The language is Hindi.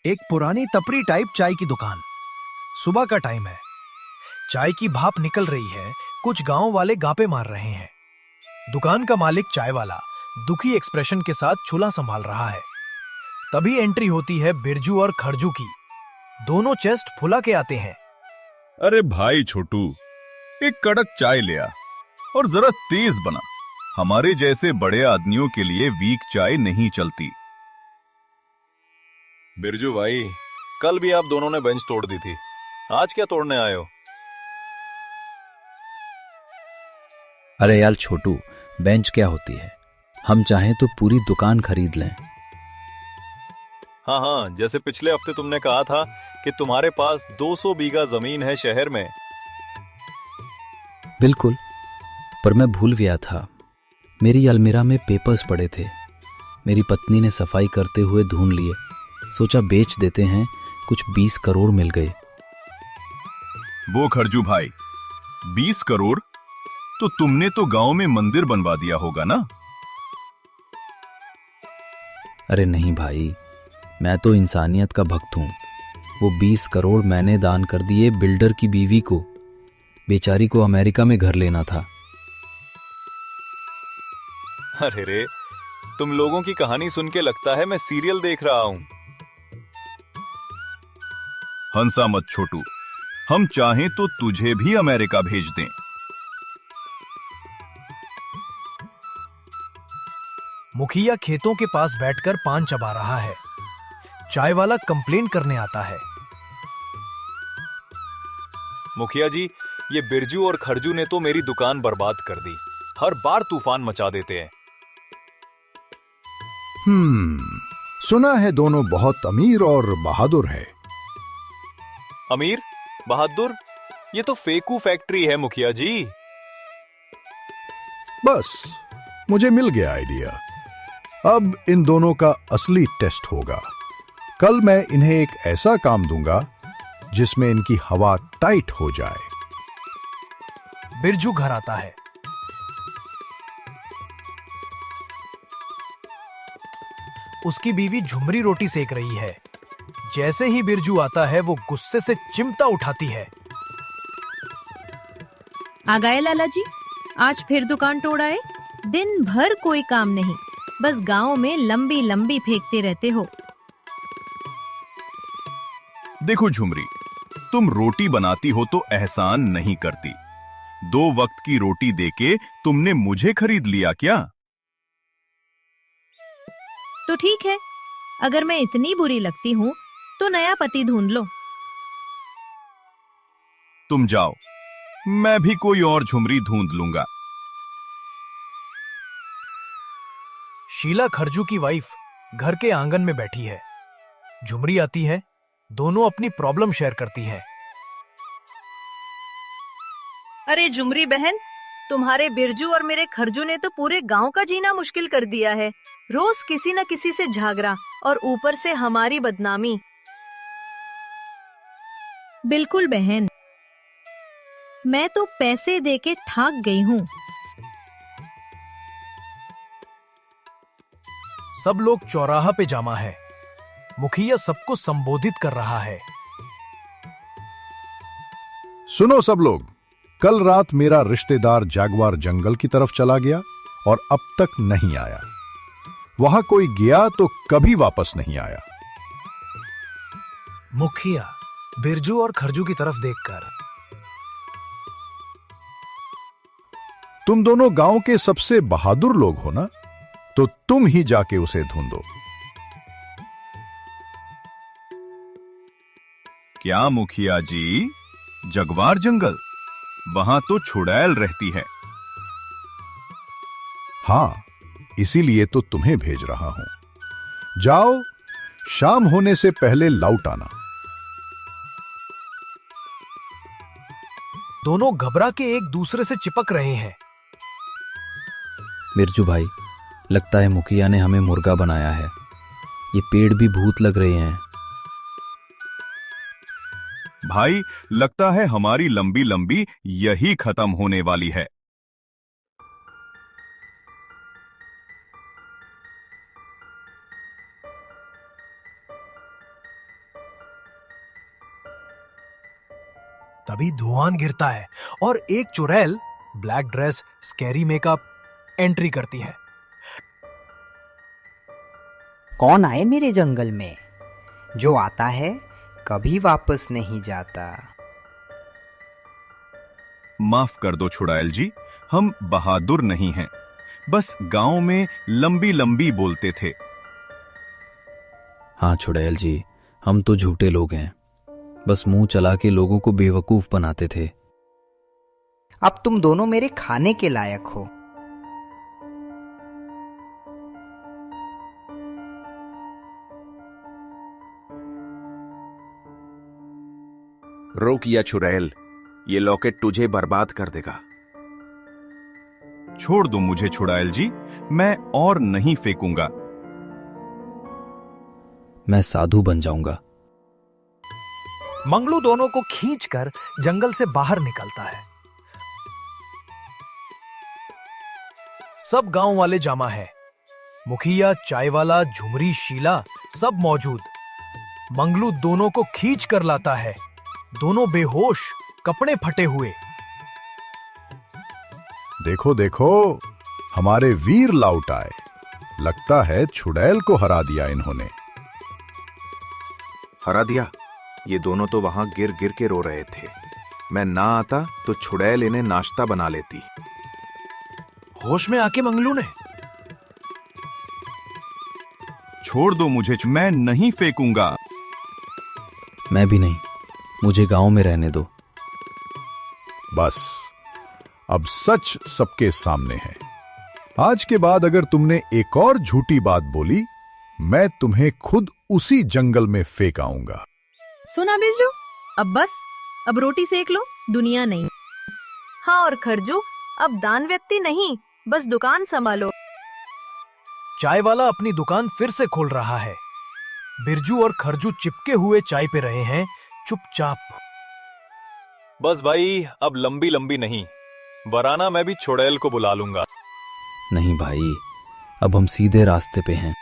एक पुरानी तपरी टाइप चाय की दुकान। सुबह का टाइम है, चाय की भाप निकल रही है, कुछ गांव वाले गापे मार रहे हैं। दुकान का मालिक चाय वाला दुखी एक्सप्रेशन के साथ चूल्हा संभाल रहा है। तभी एंट्री होती है बिरजू और खरजू की। दोनों चेस्ट फुला के आते हैं। अरे भाई छोटू, एक कड़क चाय ले आ और जरा तेज बना। हमारे जैसे बड़े आदमियों के लिए वीक चाय नहीं चलती। बिरजू भाई, कल भी आप दोनों ने बेंच तोड़ दी थी, आज क्या तोड़ने आए हो? अरे यार छोटू, बेंच क्या होती है? हम चाहें तो पूरी दुकान खरीद लें। हाँ हाँ, जैसे पिछले हफ्ते तुमने कहा था कि तुम्हारे पास 200 बीघा जमीन है शहर में। बिल्कुल, पर मैं भूल गया था। मेरी अलमीरा में पेपर्स पड़े थे। मेरी पत्नी ने सफाई करते हुए ढूंढ लिए। सोचा बेच देते हैं, कुछ 20 करोड़ मिल गए। वो खरजू भाई, 20 करोड़? तो तुमने तो गांव में मंदिर बनवा दिया होगा ना? अरे नहीं भाई, मैं तो इंसानियत का भक्त हूं। वो 20 करोड़ मैंने दान कर दिए बिल्डर की बीवी को। बेचारी को अमेरिका में घर लेना था। अरे रे, तुम लोगों की कहानी सुन के लगता है मैं सीरियल देख रहा हूं। हंसा मत छोटू, हम चाहें तो तुझे भी अमेरिका भेज दें। मुखिया खेतों के पास बैठकर पान चबा रहा है। चाय वाला कंप्लेन करने आता है। मुखिया जी, ये बिरजू और खरजू ने तो मेरी दुकान बर्बाद कर दी। हर बार तूफान मचा देते हैं। सुना है दोनों बहुत अमीर और बहादुर है। अमीर बहादुर? ये तो फेकू फैक्ट्री है मुखिया जी। बस, मुझे मिल गया आइडिया। अब इन दोनों का असली टेस्ट होगा। कल मैं इन्हें एक ऐसा काम दूंगा जिसमें इनकी हवा टाइट हो जाए। बिरजू घर आता है। उसकी बीवी झुमरी रोटी सेक रही है। जैसे ही बिरजू आता है, वो गुस्से से चिमटा उठाती है। आ गए लाला जी, आज फिर दुकान तोड़ आए। दिन भर कोई काम नहीं, बस गांव में लंबी लंबी फेंकते रहते हो। देखो झुमरी, तुम रोटी बनाती हो तो एहसान नहीं करती। 2 वक्त की रोटी देके तुमने मुझे खरीद लिया क्या? तो ठीक है, अगर मैं इतनी बुरी लगती हूँ तो नया पति ढूंढ लो। तुम जाओ, मैं भी कोई और झुमरी ढूंढ लूंगा। शीला खरजू की वाइफ घर के आंगन में बैठी है। झुमरी आती है, दोनों अपनी प्रॉब्लम शेयर करती हैं। अरे झुमरी बहन, तुम्हारे बिरजू और मेरे खरजू ने तो पूरे गांव का जीना मुश्किल कर दिया है। रोज किसी न किसी से झगड़ा और ऊपर से हमारी बदनामी। बिल्कुल बहन, मैं तो पैसे देके ठाक गई हूँ। सब लोग चौराहा पे जमा है। मुखिया सबको संबोधित कर रहा है। सुनो सब लोग, कल रात मेरा रिश्तेदार जैगुआर जंगल की तरफ चला गया और अब तक नहीं आया। वहां कोई गया तो कभी वापस नहीं आया। मुखिया बिरजू और खरजू की तरफ देखकर, तुम दोनों गांव के सबसे बहादुर लोग हो ना, तो तुम ही जाके उसे ढूंढो। क्या मुखिया जी, जगवार जंगल? वहां तो छुड़ैल रहती है। हां, इसीलिए तो तुम्हें भेज रहा हूं। जाओ, शाम होने से पहले लौट आना। दोनों घबरा के एक दूसरे से चिपक रहे हैं। बिरजू भाई, लगता है मुखिया ने हमें मुर्गा बनाया है। ये पेड़ भी भूत लग रहे हैं। भाई, लगता है हमारी लंबी लंबी यही खत्म होने वाली है। तभी धुआं गिरता है और एक चुड़ैल, black dress, scary makeup, entry करती है। कौन आए मेरे जंगल में? जो आता है कभी वापस नहीं जाता। माफ कर दो छुड़ैल जी, हम बहादुर नहीं हैं, बस गांव में लंबी लंबी बोलते थे। हाँ चुड़ैल जी, हम तो झूठे लोग हैं, बस मुंह चला के लोगों को बेवकूफ बनाते थे। अब तुम दोनों मेरे खाने के लायक हो। रोक या चुड़ैल, ये लॉकेट तुझे बर्बाद कर देगा। छोड़ दो मुझे छुड़ैल जी, मैं और नहीं फेंकूंगा। मैं साधु बन जाऊंगा। मंगलू दोनों को खींचकर जंगल से बाहर निकलता है। सब गांव वाले जमा है। मुखिया, चायवाला, झुमरी, शीला सब मौजूद। मंगलू दोनों को खींच कर लाता है। दोनों बेहोश, कपड़े फटे हुए। देखो देखो, हमारे वीर लौट आए। लगता है छुड़ैल को हरा दिया इन्होंने। हरा दिया? ये दोनों तो वहां गिर गिर के रो रहे थे। मैं ना आता तो छुड़ैल इन्हें नाश्ता बना लेती। होश में आके मंगलू ने, छोड़ दो मुझे, मैं नहीं फेंकूंगा। मैं भी नहीं, मुझे गांव में रहने दो। बस अब सच सबके सामने है। आज के बाद अगर तुमने एक और झूठी बात बोली, मैं तुम्हें खुद उसी जंगल में फेंक आऊंगा। सुना बिरजू, अब बस, अब रोटी सेक लो, दुनिया नहीं। हाँ, और खरजू, अब दान व्यक्ति नहीं, बस दुकान संभालो। चाय वाला अपनी दुकान फिर से खोल रहा है। बिरजू और खरजू चिपके हुए चाय पे रहे हैं, चुपचाप। बस भाई, अब लंबी लंबी नहीं, वराना मैं भी चुड़ैल को बुला लूंगा। नहीं भाई, अब हम सीधे रास्ते पे हैं।